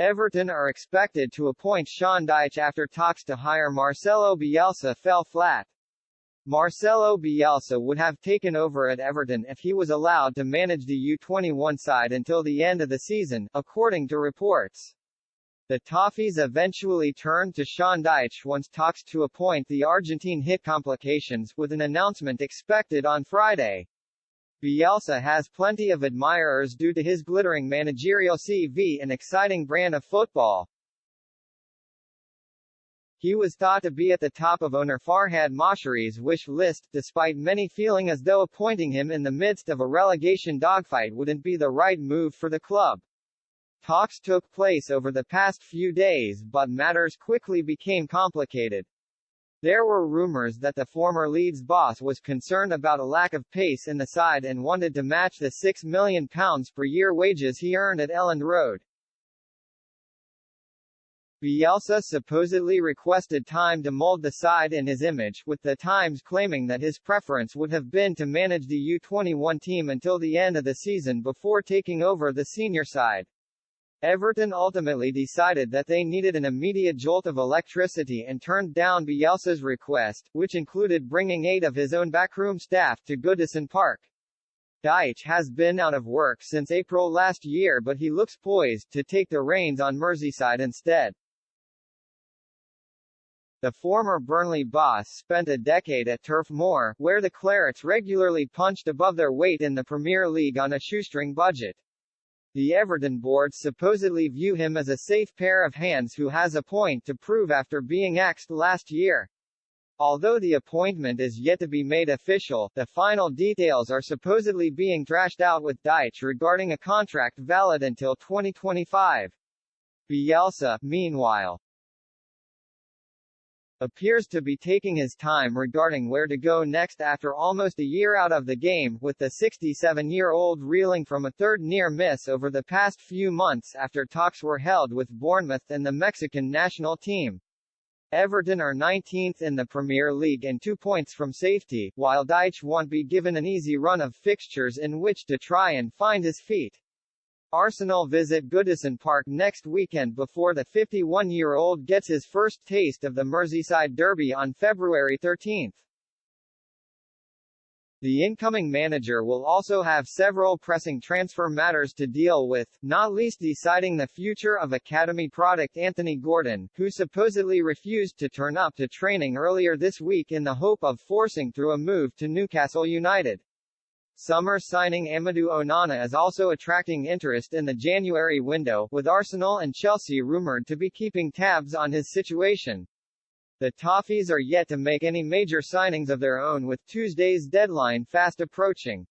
Everton are expected to appoint Sean Dyche after talks to hire Marcelo Bielsa fell flat. Marcelo Bielsa would have taken over at Everton if he was allowed to manage the U21 side until the end of the season, according to reports. The Toffees eventually turned to Sean Dyche once talks to appoint the Argentine hit complications, with an announcement expected on Friday. Bielsa has plenty of admirers due to his glittering managerial CV and exciting brand of football. He was thought to be at the top of owner Farhad Mashari's wish list, despite many feeling as though appointing him in the midst of a relegation dogfight wouldn't be the right move for the club. Talks took place over the past few days, but matters quickly became complicated. There were rumors that the former Leeds boss was concerned about a lack of pace in the side and wanted to match the £6 million per year wages he earned at Elland Road. Bielsa supposedly requested time to mold the side in his image, with the Times claiming that his preference would have been to manage the U21 team until the end of the season before taking over the senior side. Everton ultimately decided that they needed an immediate jolt of electricity and turned down Bielsa's request, which included bringing 8 of his own backroom staff to Goodison Park. Dyche has been out of work since April last year, but he looks poised to take the reins on Merseyside instead. The former Burnley boss spent a decade at Turf Moor, where the Clarets regularly punched above their weight in the Premier League on a shoestring budget. The Everton board supposedly view him as a safe pair of hands who has a point to prove after being axed last year. Although the appointment is yet to be made official, the final details are supposedly being thrashed out with Dyche regarding a contract valid until 2025. Bielsa, meanwhile, appears to be taking his time regarding where to go next after almost a year out of the game, with the 67-year-old reeling from a third near miss over the past few months after talks were held with Bournemouth and the Mexican national team. Everton are 19th in the Premier League and 2 points from safety, while Dyche won't be given an easy run of fixtures in which to try and find his feet. Arsenal visit Goodison Park next weekend before the 51-year-old gets his first taste of the Merseyside derby on February 13. The incoming manager will also have several pressing transfer matters to deal with, not least deciding the future of academy product Anthony Gordon, who supposedly refused to turn up to training earlier this week in the hope of forcing through a move to Newcastle United. Summer signing Amadou Onana is also attracting interest in the January window, with Arsenal and Chelsea rumored to be keeping tabs on his situation. The Toffees are yet to make any major signings of their own, with Tuesday's deadline fast approaching.